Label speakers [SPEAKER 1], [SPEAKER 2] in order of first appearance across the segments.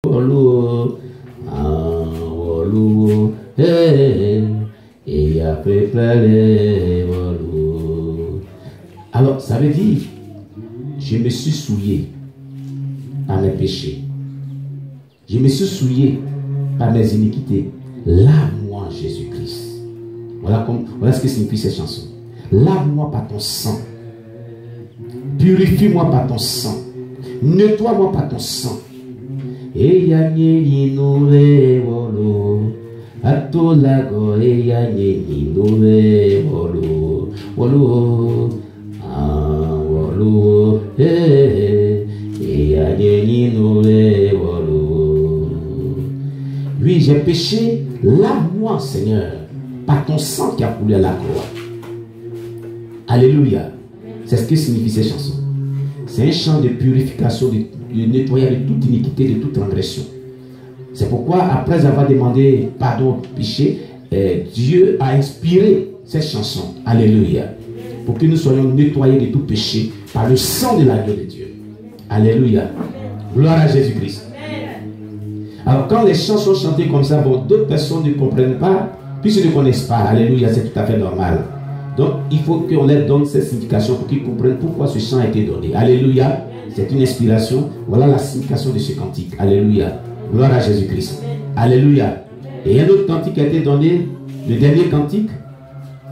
[SPEAKER 1] Alors, ça veut dire, je me suis souillé par mes péchés. Je me suis souillé par mes iniquités. Lave-moi, Jésus-Christ. Voilà ce que signifie cette chanson. Lave-moi par ton sang. Purifie-moi par ton sang. Nettoie-moi par ton sang. Et oui, j'ai péché, lave-moi, Seigneur, par ton sang qui a coulé à la croix. Alléluia. C'est ce que signifie cette chanson. C'est un chant de purification, de nettoyage de toute iniquité, de toute transgression. C'est pourquoi, après avoir demandé pardon au péché, Dieu a inspiré cette chanson. Alléluia. Pour que nous soyons nettoyés de tout péché par le sang de l'agneau de Dieu. Alléluia. Gloire à Jésus-Christ. Alors quand les chants sont chantés comme ça, bon, d'autres personnes ne comprennent pas, puisqu'ils ne connaissent pas. Alléluia, c'est tout à fait normal. Donc il faut qu'on leur donne cette signification pour qu'ils comprennent pourquoi ce chant a été donné. Alléluia. C'est une inspiration. Voilà la signification de ce cantique. Alléluia. Gloire à Jésus-Christ. Alléluia. Et un autre cantique a été donné. Le dernier cantique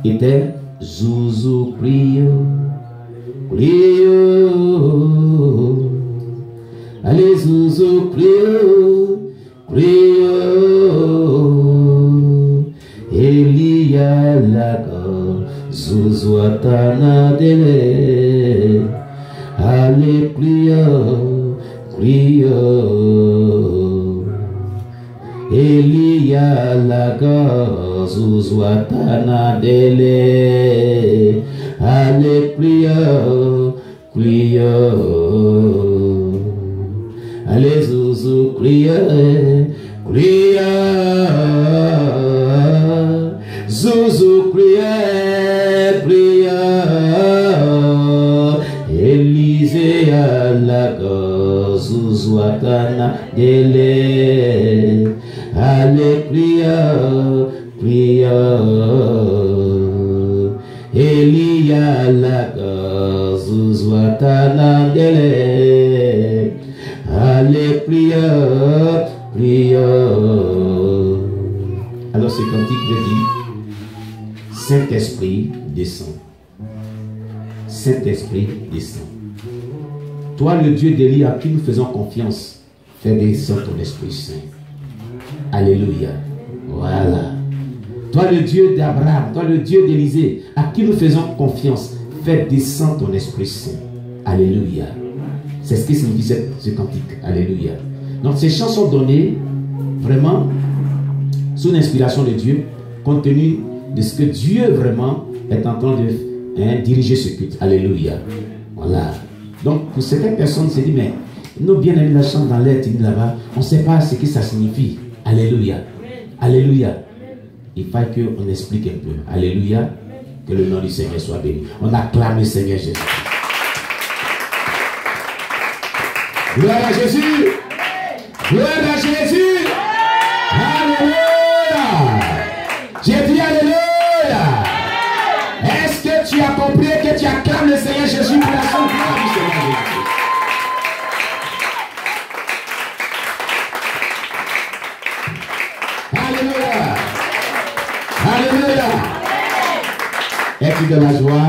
[SPEAKER 1] était Zouzou Crio. Crio. Allez Zouzou Crio. Crio. Elia Lago. Zouzou Atana Dele. Allez Crio. Crio. Elia Lago. Zouzou Atana Dele. Allez Crio. Crio. Allez Zouzou Crio. Crio. Zouzou Crio. Crio. Élisée à la gorge, Zouzou Atana Dele. Allez Crio. Crio. Elia la gorge, Zouzou Atana Dele. Allez Crio. Crio. Alors ce cantique veut dire Saint-Esprit descend. Saint-Esprit descend. Toi le Dieu d'Élie à qui nous faisons confiance, fais descendre ton Esprit Saint. Alléluia. Voilà. Toi le Dieu d'Abraham, toi le Dieu d'Élisée à qui nous faisons confiance, fais descendre ton Esprit Saint. Alléluia. C'est ce qui signifie ce cantique. Alléluia. Donc ces chants sont donnés vraiment sous l'inspiration de Dieu, compte tenu de ce que Dieu vraiment est en train de diriger ce culte. Alléluia. Voilà. Donc pour certaines personnes se disent, mais nous bien aimés la chante dans l'air, là-bas, on ne sait pas ce que ça signifie. Alléluia. Alléluia. Il faut qu'on explique un peu. Alléluia. Que le nom du Seigneur soit béni. On acclame le Seigneur Jésus. Gloire à Jésus. Gloire à Jésus. Alléluia. J'ai dit Alléluia. Est-ce que tu as compris que tu acclames le Seigneur Jésus pour la seule gloire du Seigneur Jésus? Alléluia. Alléluia. Es-tu de la joie?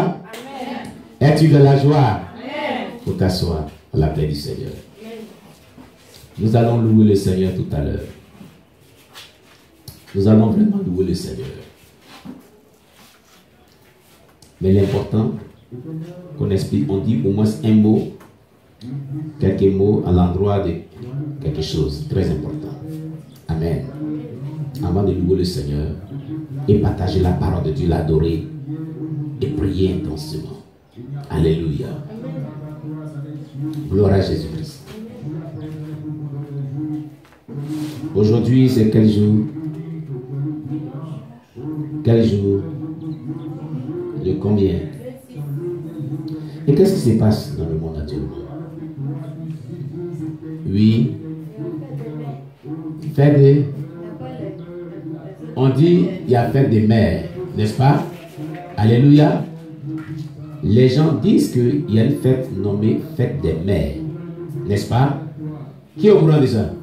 [SPEAKER 1] Es-tu de la joie? Faut t'asseoir à la paix du Seigneur. Nous allons louer le Seigneur tout à l'heure. Nous allons vraiment louer le Seigneur. Mais l'important, qu'on explique, on dit au moins un mot, quelques mots à l'endroit de quelque chose. Très important. Amen. Avant de louer le Seigneur et partager la parole de Dieu, l'adorer et prier intensément. Alléluia. Gloire à Jésus-Christ. Aujourd'hui, c'est quel jour? Quel jour? De combien? Et qu'est-ce qui se passe dans le monde actuellement? Oui. fête de... On dit, il y a fête des mères, n'est-ce pas? Alléluia. Les gens disent qu'il y a une fête nommée fête des mères, n'est-ce pas? Qui est au courant de ça?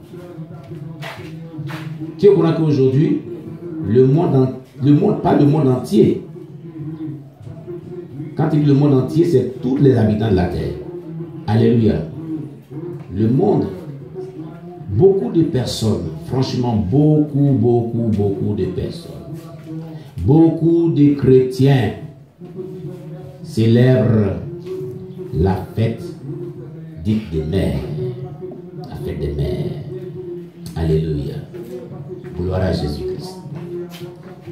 [SPEAKER 1] Qui est au courant qu'aujourd'hui, pas le monde entier. Quand il dit le monde entier, c'est tous les habitants de la terre. Alléluia. Le monde, beaucoup de personnes, franchement, beaucoup de personnes, beaucoup de chrétiens célèbrent la fête dite des mères. La fête des mères. Alléluia. Gloire à Jésus-Christ.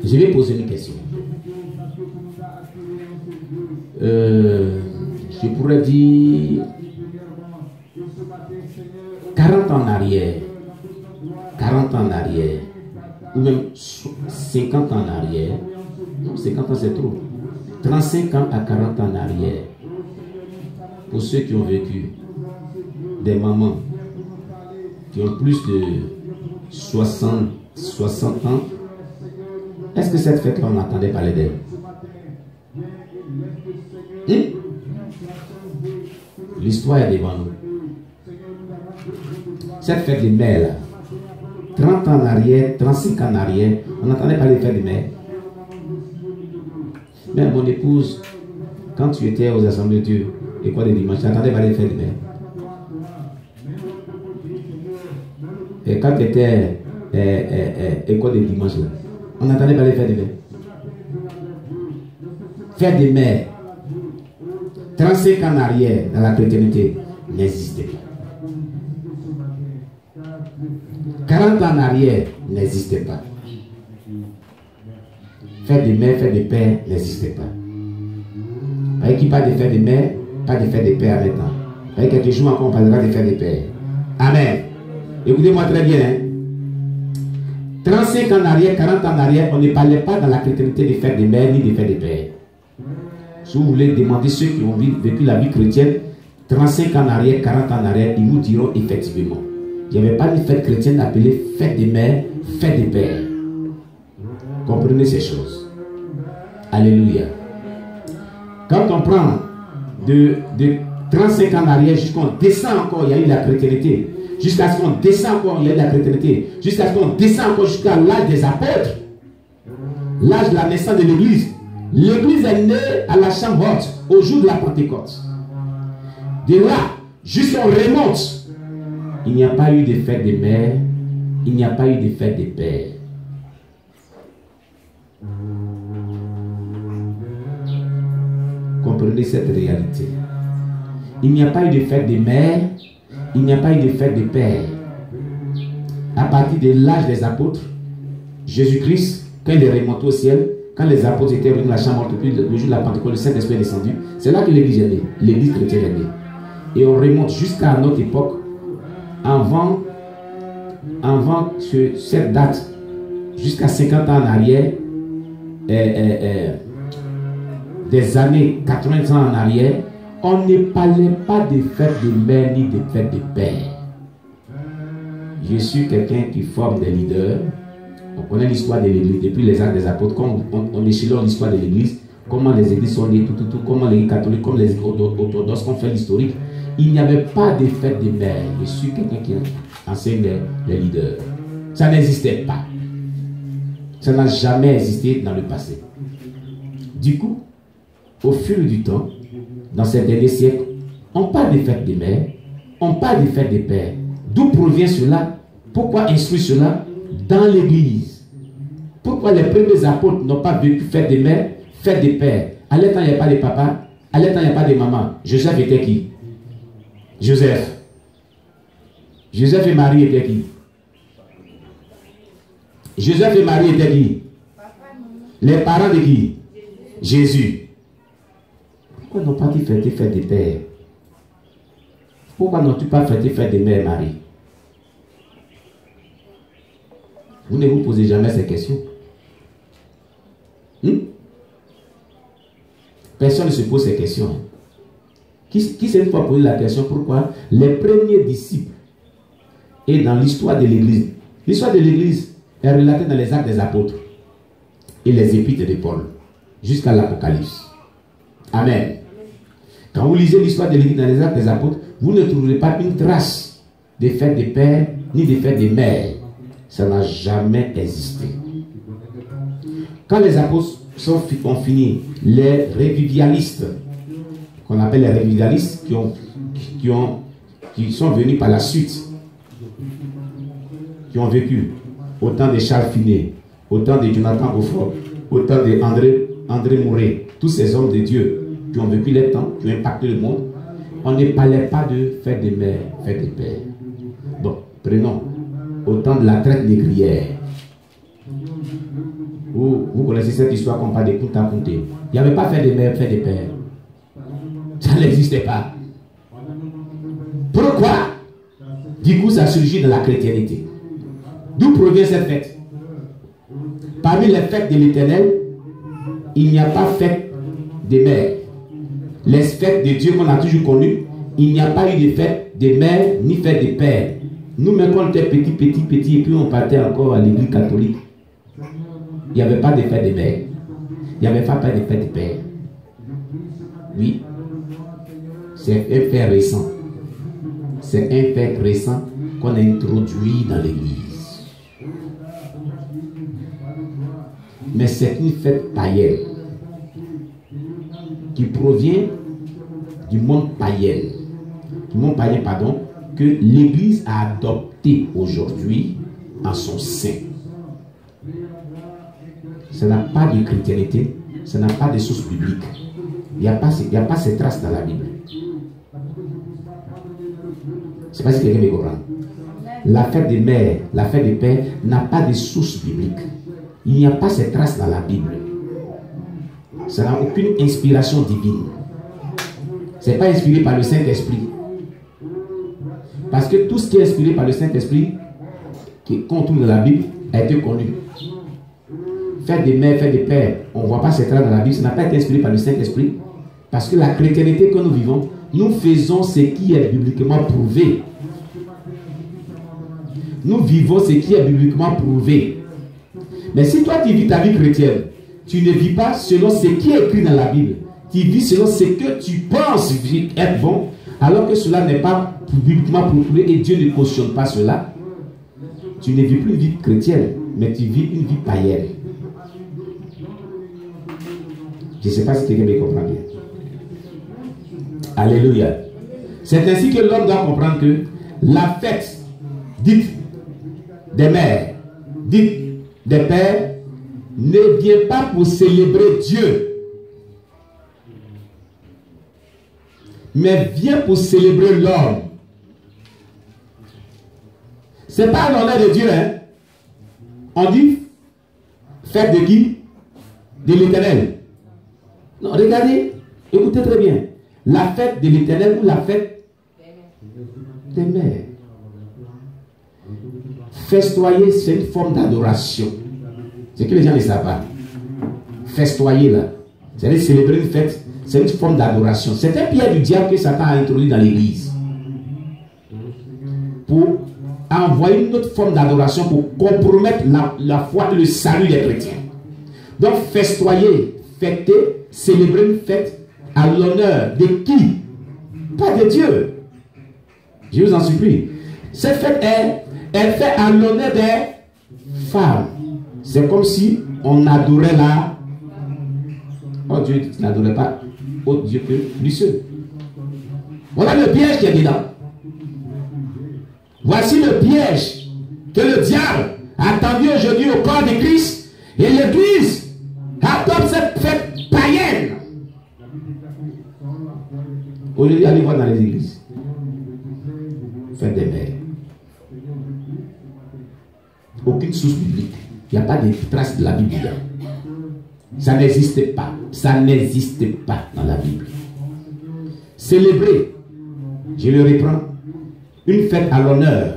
[SPEAKER 1] Je vais poser une question. Je pourrais dire 40 ans en arrière, ou même 50 ans en arrière, non, 50 ans c'est trop, 35 ans à 40 ans en arrière, pour ceux qui ont vécu, des mamans qui ont plus de 60 ans, est-ce que cette fête-là, on entendait parler d'elle? L'histoire est devant nous. Cette fête des mères, là, 30 ans en arrière, 35 ans en arrière, on entendait parler de fête des mères. Même mon épouse, quand tu étais aux assemblées de Dieu, et quoi de dimanche, tu entendais parler de fête des mères. Et quand tu étais école de dimanche, là, on entendait parler de fête des mères. Fête des mères, 35 ans en arrière, dans la chrétienté, n'existait pas. 40 ans en arrière, n'existait pas. Fête des mères, fête des pères, n'existait pas. Avec qui parle de fête des mères, pas de fête des pères maintenant. Avec quelques jours encore, on parlera de fête des pères. Amen. Écoutez-moi très bien. Hein? 35 ans en arrière, 40 ans en arrière, on ne parlait pas dans la chrétienté des fêtes des mères ni des fêtes des pères. Si vous voulez demander ceux qui ont vécu la vie chrétienne, 35 ans en arrière, 40 ans en arrière, ils vous diront effectivement. Il n'y avait pas de fête chrétienne appelée fête des mères, fête des pères. Comprenez ces choses. Alléluia. Quand on prend de 35 ans en arrière jusqu'on descend encore, il y a eu la chrétienté. Jusqu'à ce qu'on descend encore, il y a eu la chrétienté. Jusqu'à ce qu'on descend encore jusqu'à l'âge des apôtres. L'âge de la naissance de l'église. L'église est née à la chambre haute au jour de la Pentecôte. De là, jusqu'on remonte. Il n'y a pas eu de fête des mères, il n'y a pas eu de fête des pères. Comprenez cette réalité. Il n'y a pas eu de fête des mères, il n'y a pas eu de fête des pères. À partir de l'âge des apôtres, Jésus-Christ, quand il est remonté au ciel, quand les apôtres étaient venus à la chambre haute, le jour de la Pentecôte, le Saint-Esprit est descendu, c'est là que l'église est née, l'église chrétienne est née. Et on remonte jusqu'à notre époque, avant cette date, jusqu'à 50 ans en arrière, des années 80 ans en arrière, on ne parlait pas de fête de mère ni de fête de père. Je suis quelqu'un qui forme des leaders. On connaît l'histoire de l'église depuis les actes des apôtres, comme on échelonne l'histoire de l'église, comment les églises sont nées, tout, comment les catholiques, comme les orthodoxes, qu'on fait l'historique. Il n'y avait pas de fête de mère. Je suis quelqu'un qui enseigne les leaders. Ça n'existait pas. Ça n'a jamais existé dans le passé. Du coup, au fil du temps, dans ces derniers siècles, on parle de fête des mères, on parle de fête des pères. D'où provient cela? Pourquoi instruire cela dans l'église? Pourquoi les premiers apôtres n'ont pas vécu fête des mères, fête des pères? À l'état, il n'y a pas de papa, à l'état, il n'y a pas de maman. Joseph était qui? Joseph. Joseph et Marie étaient qui? Joseph et Marie étaient qui? Les parents de qui? Jésus. Pourquoi n'ont pas dit fêter fête des pères? Pourquoi n'ont-tu pas fêté fête des mères, Marie? Vous ne vous posez jamais ces questions. Personne ne se pose ces questions. Qui s'est une fois posé la question pourquoi les premiers disciples et dans l'histoire de l'église, L'histoire de l'Église est relatée dans les Actes des Apôtres et les Épîtres de Paul, jusqu'à l'Apocalypse. Amen. Quand vous lisez l'histoire de l'Église dans les Actes des Apôtres, vous ne trouverez pas une trace des fêtes des pères ni des fêtes des mères. Ça n'a jamais existé. Quand les apôtres ont fini, les révivialistes, qu'on appelle les révivialistes, qui sont venus par la suite, qui ont vécu au temps de Charles Finet, au temps de Jonathan Beaufort, au temps d'André Mouret, tous ces hommes de Dieu qui ont vécu les temps, qui ont impacté le monde, on ne parlait pas de fête des mères, fête des pères. Bon, prenons au temps de la traite négrière. Vous connaissez cette histoire qu'on parle de Kunta Kunte. Il n'y avait pas fait des mères, fait des pères. Ça n'existait pas. Pourquoi? Du coup, ça surgit dans la chrétienté. D'où provient cette fête? Parmi les fêtes de l'Éternel, il n'y a pas fête des mères. Les fêtes de Dieu qu'on a toujours connues, il n'y a pas eu de fête des mères ni fête des pères. Nous, même quand on était petit, et puis on partait encore à l'église catholique, il n'y avait pas de fête des mères. Il n'y avait pas de fête des pères. Oui. C'est un fait récent. C'est un fait récent qu'on a introduit dans l'église. Mais c'est une fête païenne qui provient du monde païen. Du monde païen, pardon, que l'église a adopté aujourd'hui en son sein. Ça n'a pas de chrétienté, ça n'a pas de source biblique. Il n'y a pas ces traces dans la Bible. Je ne sais pas si quelqu'un me comprend. La fête des mères, la fête des pères n'a pas de source biblique. Il n'y a pas ces traces dans la Bible. Ça n'a aucune inspiration divine. Ce n'est pas inspiré par le Saint-Esprit. Parce que tout ce qui est inspiré par le Saint-Esprit, qu'on trouve dans la Bible, a été connu. Fête des mères, fête des pères, on ne voit pas ces traces dans la Bible, ça n'a pas été inspiré par le Saint-Esprit. Parce que la chrétienté que nous vivons, nous faisons ce qui est bibliquement prouvé. Nous vivons ce qui est bibliquement prouvé. Mais si toi tu vis ta vie chrétienne, tu ne vis pas selon ce qui est écrit dans la Bible. Tu vis selon ce que tu penses être bon, alors que cela n'est pas bibliquement prouvé et Dieu ne cautionne pas cela. Tu ne vis plus une vie chrétienne, mais tu vis une vie païenne. Je ne sais pas si quelqu'un me comprend bien. Alléluia. C'est ainsi que l'homme doit comprendre que la fête dite des mères, dite des pères, ne vient pas pour célébrer Dieu, mais vient pour célébrer l'homme. Ce n'est pas l'honneur de Dieu, hein? On dit fête de qui? De l'Éternel. Non, regardez, écoutez très bien. La fête de l'Éternel ou la fête des mères. Festoyer, c'est une forme d'adoration. C'est que les gens ne savent pas. Festoyer, là, c'est célébrer une fête, c'est une forme d'adoration. C'est un piège du diable que Satan a introduit dans l'église. Pour envoyer une autre forme d'adoration pour compromettre la foi et le salut des chrétiens. Donc, festoyer, fêter, célébrer une fête à l'honneur de qui? Pas de Dieu. Je vous en supplie. Cette fête elle fait à l'honneur des femmes. C'est comme si on adorait la... Oh Dieu, tu n'adorais pas autre Dieu que lui seul. Voilà le piège qui est dedans. Voici le piège que le diable a tendu aujourd'hui au corps de Christ, et l'église adopte cette fête païenne. Aujourd'hui, allez voir dans les églises. Fête des mères. Aucune source biblique. Il n'y a pas de traces de la Bible. Ça n'existe pas. Ça n'existe pas dans la Bible. Célébrer, je le reprends, une fête à l'honneur,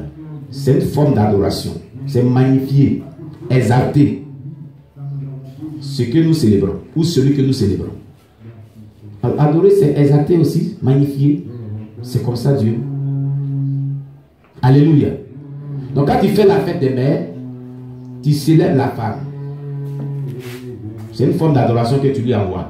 [SPEAKER 1] c'est une forme d'adoration. C'est magnifier, exalter ce que nous célébrons ou celui que nous célébrons. Adorer, c'est exalter aussi, magnifier. C'est comme ça Dieu. Alléluia. Donc quand tu fais la fête des mères, tu célèbres la femme. C'est une forme d'adoration que tu lui envoies.